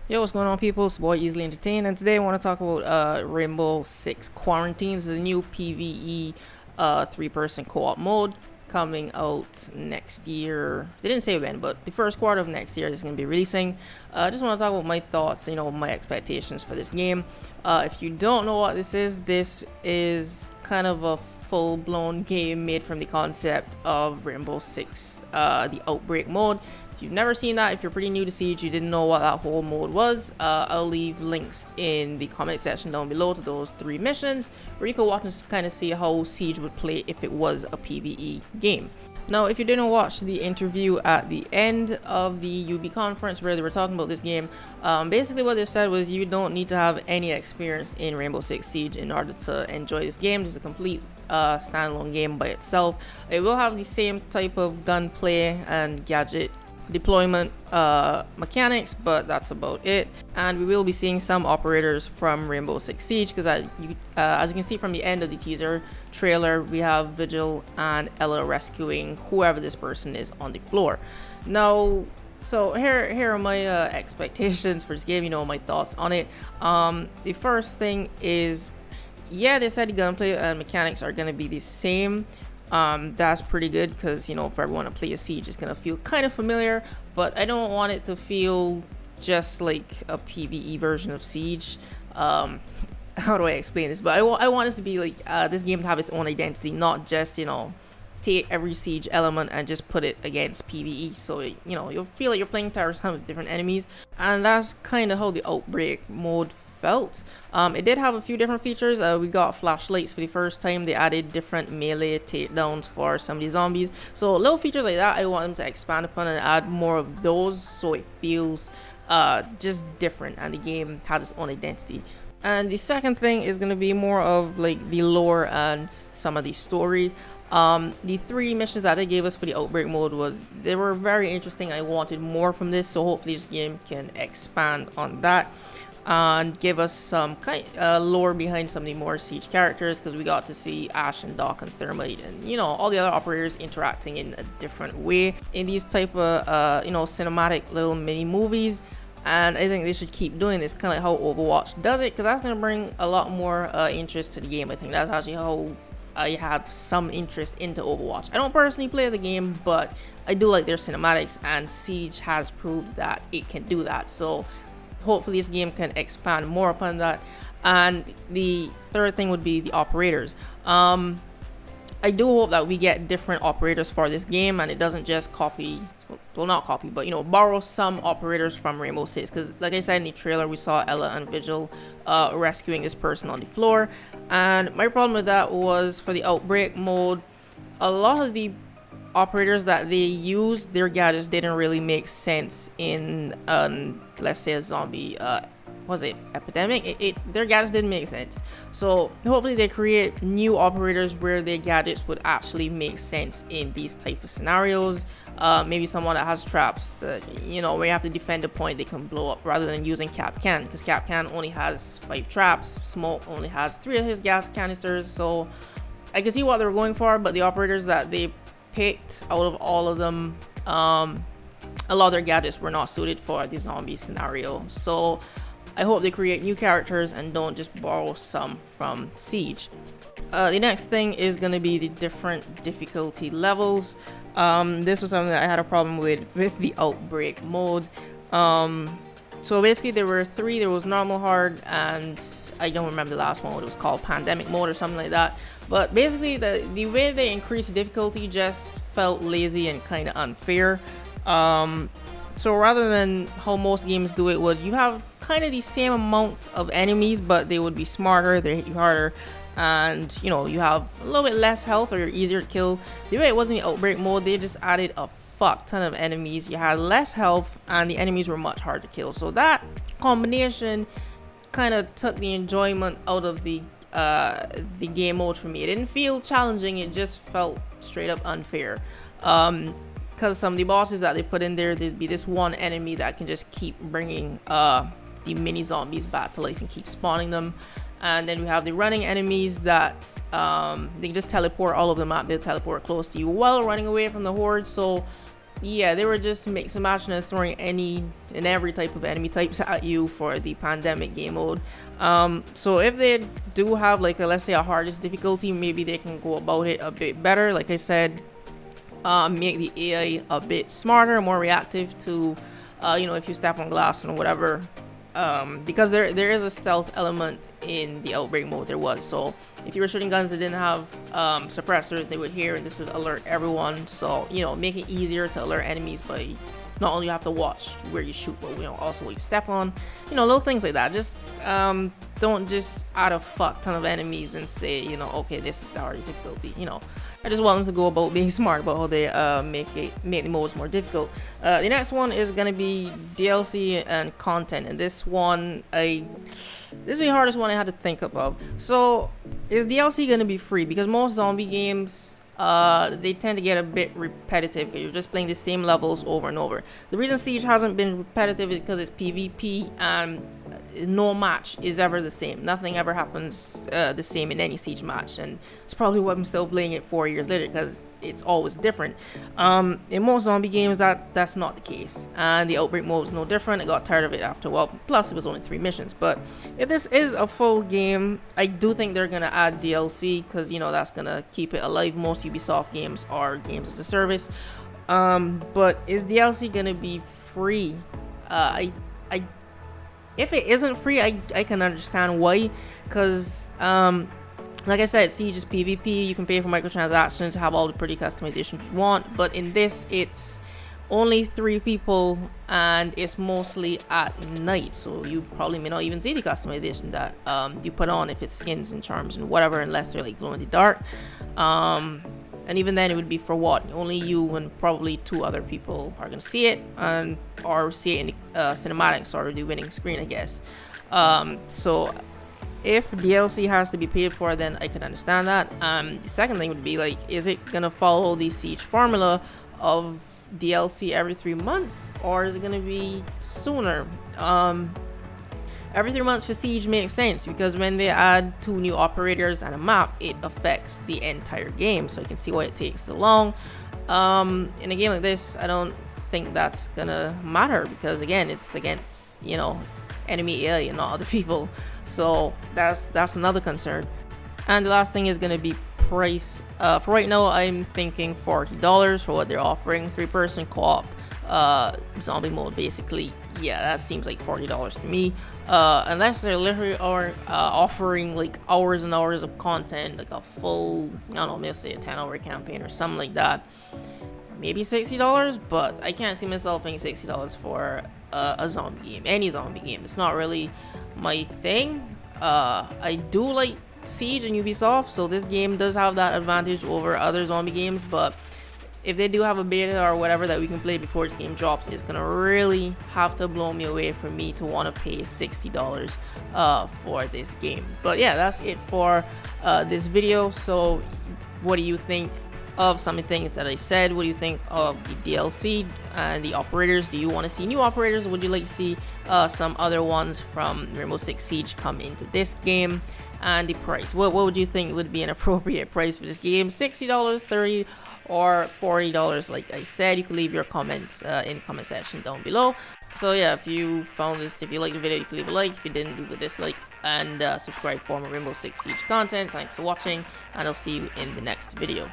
Yo, what's going on, people? It's your boy Easily Entertained, and today I want to talk about Rainbow Six Quarantine. This is a new PVE three-person co-op mode coming out next year. They didn't say when, but the first quarter of next year is going to be releasing. I just want to talk about my thoughts, my expectations for this game. If you don't know what this is kind of a full-blown game made from the concept of Rainbow Six, the Outbreak mode. If you've never seen that, if you're pretty new to Siege, you didn't know what that whole mode was, I'll leave links in the comment section down below to those 3 missions, where you can watch and kind of see how Siege would play if it was a PvE game. Now, if you didn't watch the interview at the end of the UB conference where they were talking about this game, basically what they said was you don't need to have any experience in Rainbow Six Siege in order to enjoy this game. This is a complete standalone game by itself. It will have the same type of gunplay and gadget deployment mechanics, but that's about it. And we will be seeing some operators from Rainbow Six Siege because as you can see from the end of the teaser trailer, we have Vigil and Ella rescuing whoever this person is on the floor. Now, so here are my expectations for this game, my thoughts on it. The first thing is, yeah, they said the gunplay and mechanics are going to be the same. That's pretty good because for everyone to play a Siege, it's gonna feel kind of familiar, but I don't want it to feel just like a PvE version of Siege. How do I explain this? But I want this to be like this game to have its own identity, not just take every Siege element and just put it against PvE. So you'll feel like you're playing Tower Sun with different enemies, and that's kind of how the Outbreak mode felt. It did have a few different features. We got flashlights for the first time. They added different melee takedowns for some of the zombies. So little features like that, I want them to expand upon and add more of those so it feels just different and the game has its own identity. And the second thing is going to be more of like the lore and some of the story. The 3 missions that they gave us for the Outbreak mode they were very interesting. I wanted more from this, so hopefully this game can expand on that and give us some kind lore behind some of the more Siege characters, because we got to see Ash and Doc and Thermite and all the other operators interacting in a different way in these type of cinematic little mini movies. And I think they should keep doing this, kind of like how Overwatch does it, because that's going to bring a lot more interest to the game. I think that's actually how I have some interest into Overwatch. I don't personally play the game, but I do like their cinematics, and Siege has proved that it can do that. So hopefully this game can expand more upon that. And the third thing would be the operators. I do hope that we get different operators for this game, and it doesn't just copy, well, not copy, but borrow some operators from Rainbow Six, because like I said in the trailer, we saw Ella and Vigil rescuing this person on the floor. And my problem with that was, for the Outbreak mode, a lot of the operators that they used, their gadgets didn't really make sense in let's say a zombie was it epidemic. Their gadgets didn't make sense, so hopefully they create new operators where their gadgets would actually make sense in these type of scenarios. Maybe someone that has traps that where you have to defend a point they can blow up, rather than using Capcan, because Capcan only has 5 traps, Smoke only has 3 of his gas canisters. So I can see what they're going for, but the operators that they picked out of all of them, a lot of their gadgets were not suited for the zombie scenario. So I hope they create new characters and don't just borrow some from Siege. The next thing is going to be the different difficulty levels. This was something that I had a problem with the Outbreak mode. So basically there were 3. There was normal, hard, and I don't remember the last one, what it was called, pandemic mode or something like that. But basically the way they increased the difficulty just felt lazy and kind of unfair. So rather than how most games do it, would you have kind of the same amount of enemies, but they would be smarter, they hit you harder, and you have a little bit less health, or you're easier to kill. The way it was in the Outbreak mode, they just added a fuck ton of enemies. You had less health and the enemies were much harder to kill. So that combination kind of took the enjoyment out of the game mode for me. It didn't feel challenging, it just felt straight up unfair. Because some of the bosses that they put in there, there'd be this one enemy that can just keep bringing the mini zombies back to life and keep spawning them. And then we have the running enemies that they can just teleport all of them out. They'll teleport close to you while running away from the horde. So yeah, they were just mixing and matching and throwing any and every type of enemy types at you for the pandemic game mode. So if they do have like a, let's say, a hardest difficulty, maybe they can go about it a bit better. Like I said, make the AI a bit smarter, more reactive to, if you step on glass or whatever. Because there is a stealth element in the outbreak mode. There was, so if you were shooting guns that didn't have suppressors, they would hear and this would alert everyone. So make it easier to alert enemies by not only you have to watch where you shoot, but also what you step on. Little things like that. Just don't just add a fuck ton of enemies and say okay, this is the hard difficulty. I just want them to go about being smart about how they make the modes more difficult. The next one is gonna be DLC and content, and this is the hardest one I had to think about. So is DLC gonna be free? Because most zombie games, they tend to get a bit repetitive because you're just playing the same levels over and over. The reason Siege hasn't been repetitive is because it's PvP and no match is ever the same. Nothing ever happens the same in any Siege match, and it's probably why I'm still playing it 4 years later, because it's always different. In most zombie games that's not the case, and the outbreak mode is no different. I got tired of it after a while, plus it was only 3 missions. But if this is a full game, I do think they're gonna add DLC, because that's gonna keep it alive. Most Ubisoft games are games as a service. But is DLC gonna be free? If it isn't free, I can understand why, because like I said, Siege is PvP. You can pay for microtransactions to have all the pretty customizations you want, but in this it's only 3 people and it's mostly at night, so you probably may not even see the customization that you put on, if it's skins and charms and whatever, unless they're like glow in the dark. And even then, it would be for what? Only you and probably 2 other people are gonna see it, or see it in the cinematics or the winning screen, I guess. So if DLC has to be paid for, then I can understand that. The second thing would be like, is it gonna follow the Siege formula of DLC every 3 months, or is it gonna be sooner? Every 3 months for Siege makes sense, because when they add 2 new operators and a map, it affects the entire game, so you can see why it takes so long. In a game like this, I don't think that's gonna matter, because again, it's against enemy AI and not other people, so that's another concern. And the last thing is gonna be price. For right now, I'm thinking $40 for what they're offering. 3-person co-op zombie mode, basically. Yeah, that seems like $40 to me. Unless they literally are offering like hours and hours of content, like a full, I don't know, maybe say a 10-hour campaign or something like that. Maybe $60, but I can't see myself paying $60 for a zombie game, any zombie game. It's not really my thing. I do like Siege and Ubisoft, so this game does have that advantage over other zombie games, but if they do have a beta or whatever that we can play before this game drops, it's gonna really have to blow me away for me to want to pay $60 for this game. But yeah, that's it for this video. So what do you think of some of the things that I said? What do you think of the DLC and the operators? Do you want to see new operators? Would you like to see some other ones from Rainbow Six Siege come into this game? And the price, what would you think would be an appropriate price for this game? $60, $30, or $40? Like I said, you can leave your comments in the comment section down below. So yeah, if you found this, if you liked the video, you can leave a like. If you didn't, leave a dislike, and subscribe for more Rainbow Six Siege content. Thanks for watching, and I'll see you in the next video.